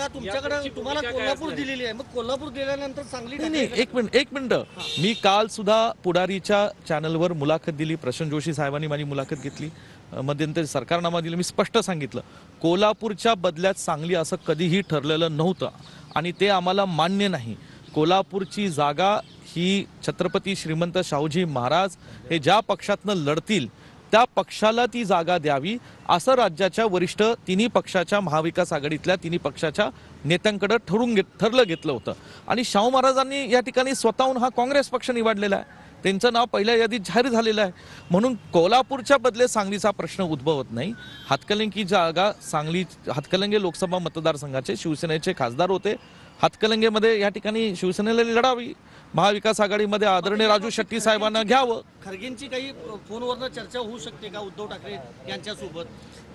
तुमच्याकडे तुम्हाला कोल्हापूर दिलेली आहे, मग कोल्हापूर दिल्यानंतर सांगली नाही, एक मिनिट मी काल सुद्धा पुढारीच्या चॅनलवर मुलाखत दिली. प्रशांत जोशी साहेबांनी माझी मुलाखत घेतली, मध्यंतरी सरकारनामा दिलं. मी स्पष्ट सांगितलं कोल्हापूरच्या बदल्यात सांगली असं कधीही ठरलेलं नव्हतं आणि ते आम्हाला मान्य नाही. कोल्हापूरची जागा ही छत्रपती श्रीमंत शाहूजी महाराज हे ज्या पक्षातनं लढतील त्या पक्षाला ती जागा द्यावी असं राज्याच्या वरिष्ठ तिन्ही पक्षाच्या महाविकास आघाडीतल्या तिन्ही पक्षाच्या नेत्यांकडे ठरलं घेतलं होतं. आणि शाहू महाराजांनी या ठिकाणी स्वतःहून हा काँग्रेस पक्ष निवडलेला आहे, त्यांचं नाव पहिल्या यादीत जाहीर झालेलं आहे. म्हणून कोल्हापूरच्या बदले सांगलीचा प्रश्न उद्भवत नाही. हातकणंगलेची जागा सांगली, हातकणंगले लोकसभा मतदारसंघाचे शिवसेनेचे खासदार होते. हातकणंगलेमध्ये या ठिकाणी शिवसेनेला लढावी, महाविकास आघाडीमध्ये आदरणीय राजू शेट्टी साहेबांना घ्यावं. खरगेंची काही फोनवरनं चर्चा होऊ शकते का उद्धव ठाकरे यांच्यासोबत?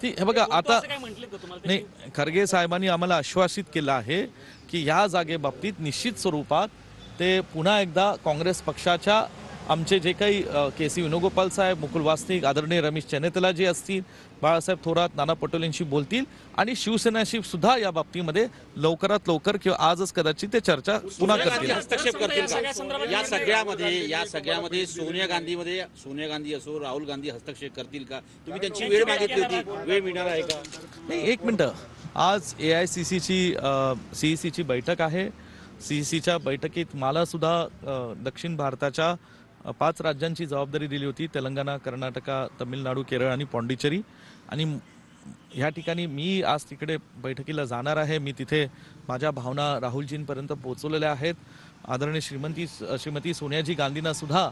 ती हे बघा आता नाही, खरगे साहेबांनी आम्हाला आश्वासित केलं आहे की या जागेबाबतीत निश्चित स्वरूपात ते पुन्हा एकदा काँग्रेस पक्षाच्या आमचे जे काही के.सी. वेणुगोपाल साहेब, मुकुल वासनिक, आदरणीय रमेश चन्नेतला जे असतील, बाळासाहेब थोरात, नाना पटोलेंशी बोलतील आणि शिवसेनेशी सुद्धा या बाबतीमध्ये लवकरात लवकर किंवा आजच कदाचित ते चर्चा पुन्हा करतील. हस्तक्षेप करतील या सगळ्यामध्ये सोनिया गांधी असो, राहुल गांधी हस्तक्षेप करतील का? तुम्ही त्यांची वेळ मागितली होती, वेळ मिळणार आहे का? नाही, एक मिनिट, आज CECची बैठक आहे. CECच्या बैठकीत मला सुद्धा दक्षिण भारताच्या 5 राज्यांची जबाबदारी दिली होती, तेलंगणा, कर्नाटका, तामिळनाडू, केरळ आणि पॉंडिचेरी. आणि ह्या ठिकाणी मी आज तिकडे बैठकीला जाणार आहे. मी तिथे माझ्या भावना राहुलजींपर्यंत पोहोचवलेल्या आहेत. आदरणीय श्रीमती सोनियाजी गांधींना सुद्धा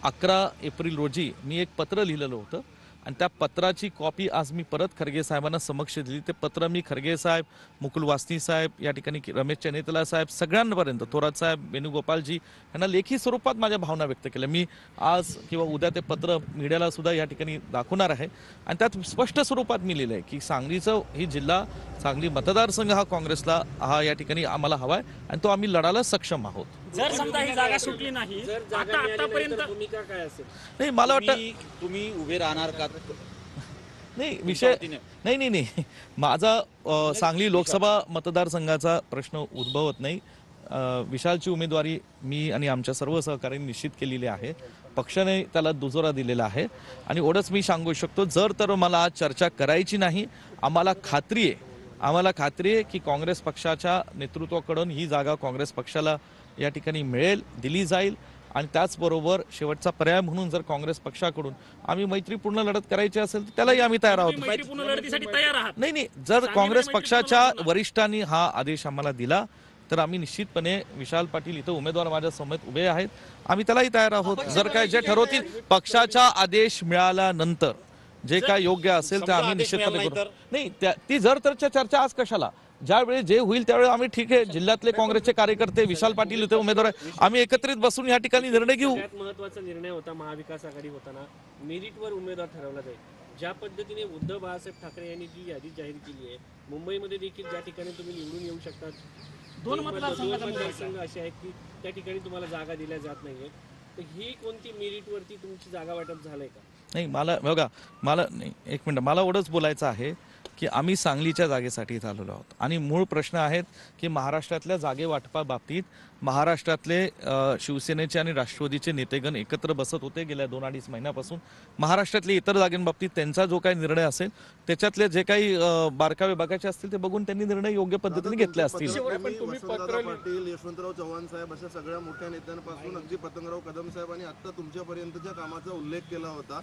11 एप्रिल रोजी मी एक पत्र लिहिलेलं होतं आणि त्या पत्राची कॉपी आज मी परत खरगे साहेबांना समक्ष दिली. ते पत्र मी खरगे साहेब, मुकुल वासनिक साहेब, या ठिकाणी रमेश चन्नेतला साहेब, सगळ्यांपर्यंत, थोरात साहेब, वेणुगोपालजी यांना लेखी स्वरूपात माझ्या भावना व्यक्त केल्या. मी आज किंवा उद्या ते पत्र मीडियाला सुद्धा या ठिकाणी दाखवणार आहे आणि त्यात स्पष्ट स्वरूपात मी लिहिलं आहे की सांगलीचं ही जिल्हा, सांगली मतदारसंघ हा काँग्रेसला हा या ठिकाणी आम्हाला हवा आहे आणि तो आम्ही लढायला सक्षम आहोत. जर समजा ही जागा सुटली नाही, आतापर्यंत भूमिका काय असेल? नाही, मला वाटतं तुम्ही उभे राहणार का? नाही, विषय नाही, माझा सांगली लोकसभा मतदारसंघाचा प्रश्न उद्भवत नाही. विशालची उमेदवारी मी आणि आमच्या सर्व सहकाऱ्यांनी निश्चित केलेली आहे. पक्षाने त्याला दुजोरा दिलेला आहे आणि एवढंच मी सांगू शकतो, जर तर मला आज चर्चा करायची नाही, आम्हाला खात्री आहे की काँग्रेस पक्षाच्या नेतृत्वाकडून ही जागा काँग्रेस पक्षाला या ठिकाणी मिळेल, दिली जाईल. आणि त्याचबरोबर शेवटचा पर्याय म्हणून जर काँग्रेस पक्षाकडून आम्ही मैत्रीपूर्ण लढत करायची असेल तर त्यालाही आम्ही तयार आहोत. नाही, जर काँग्रेस पक्षाच्या वरिष्ठांनी हा आदेश आम्हाला दिला तर आम्ही निश्चितपणे, विशाल पाटील इथं उमेदवार माझ्या समोर उभे आहेत, आम्ही त्यालाही तयार आहोत. जर काय जे ठरवतील पक्षाचा आदेश मिळाल्यानंतर जे काय योग्य असेल ते आम्ही निश्चितपणे करू. नाही, ती जर तरच्या चर्चा आज कशाला? ज्यावेळी जे होईल त्यावेळी आम्ही ठीक आहे, जिल्ह्यातले काँग्रेसचे कार्यकर्ते, विशाल पाटील इथे उमेदवार आहे, आम्ही एकत्रित बसून या ठिकाणी निर्णय घेऊ. महत्वाचा निर्णय होता महाविकास आघाडी होताना मेरिटवर उमेदवार ठरवला जाईल. ज्या पद्धतीने उद्धव बाळासाहेब ठाकरे यांनी जी यादी जाहीर केली आहे, मुंबईमध्ये देखील ज्या ठिकाणी तुम्ही निवडून येऊ शकता, 2 मतदारसंघ असे आहेत की त्या ठिकाणी तुम्हाला जागा दिल्या जात नाहीये, तर ही कोणती मेरिटवरती तुमची जागा वाटप झालंय का? नाही, मला नाही, एक मिनिट, मला एवढंच बोलायचं आहे की आम्ही सांगलीच्या जागेसाठी इथं आलेलो आहोत आणि मूळ प्रश्न आहेत की महाराष्ट्रातल्या जागे वाटपाबाबतीत महाराष्ट्रातले शिवसेनेचे आणि राष्ट्रवादीचे नेतेगण एकत्र बसत होते गेल्या 2-2.5 महिन्यापासून. महाराष्ट्रातले इतर जागांबाबतीत त्यांचा जो काही निर्णय असेल त्याच्यातले जे काही बारकावे बघायचे असतील ते बघून त्यांनी निर्णय योग्य पद्धतीने घेतले असतील. पाटील, यशवंतराव चव्हाण साहेब अशा सगळ्या मोठ्या नेत्यांपासून अगदी पतंगराव कदम साहेबांनी आता तुमच्यापर्यंतच्या कामाचा उल्लेख केला होता.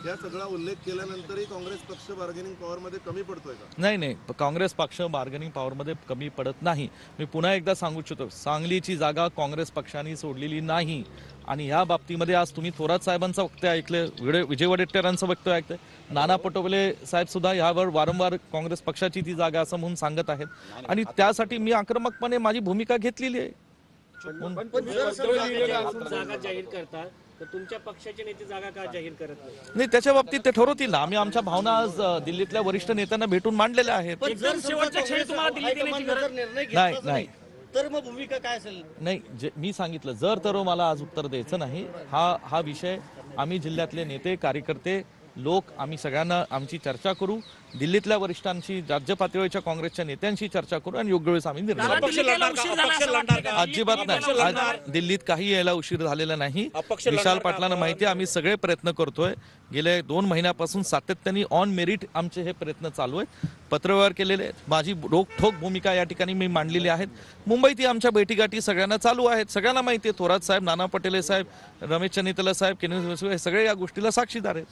या सगळा उल्लेख केल्यानंतरही काँग्रेस पक्ष बार्गेनिंग पॉवरमध्ये कमी पडतोय का? नाही, काँग्रेस पक्ष बार्गेनिंग पॉवरमध्ये कमी पडत नाही. मी पुन्हा एकदा सांगू इच्छितो, सांगलीची जागा काँग्रेस पक्षाने सोडलेली नाही आणि या बाबतीमध्ये आज तुम्ही थोरात साहेबांचं वक्तव्य ऐकलं, विजय वडेट्टीवारांचं वक्तव्य ऐकतंय, नाना पटोले साहेब सुद्धा यावर वारंवार काँग्रेस पक्षाची ती जागा असं म्हणून सांगत आहेत आणि त्यासाठी मी आक्रमकपणे माझी भूमिका घेतलेली आहे. जागा जाहीर करतात तर तुमच्या पक्षाचे नेते जागा का जाहीर करत नाही, त्याच्या बाबतीत ते ठरवतील ना. आम्ही आमच्या भावना आज दिल्लीतल्या वरिष्ठ नेत्यांना भेटून मांडलेल्या आहेत. नाही, तर मग भूमिका काय असेल? नाही, मी सांगितलं, जर तर मला आज उत्तर द्यायचं नाही. हा विषय आम्ही जिल्ह्यातले नेते, कार्यकर्ते लोक आम्ही सगळ्यांना आमची चर्चा करू, दिल्लीतल्या वरिष्ठांशी, राज्य पातळीवरच्या काँग्रेसच्या नेत्यांशी चर्चा करू आणि योग्य वेळेस आम्ही निर्णय घेऊ. अजिबात नाही. आज दिल्लीत काही यायला उशीर झालेला नाही. विशाल पाटलांना माहिती आहे, आम्ही सगळे प्रयत्न करतोय. गेल्या 2 महिन्यापासून सातत्याने ऑन मेरिट आमचे हे प्रयत्न चालू आहेत. पत्रव्यवहार केलेले आहेत. माझी रोखठोक भूमिका या ठिकाणी मी मांडलेली आहेत. मुंबईत ही आमच्या भेटीगाठी सगळ्यांना चालू आहेत. सगळ्यांना माहिती आहे, थोरात साहेब, नाना पटेले साहेब, रमेश चन्नितला साहेब, हे सगळे या गोष्टीला साक्षीदार आहेत.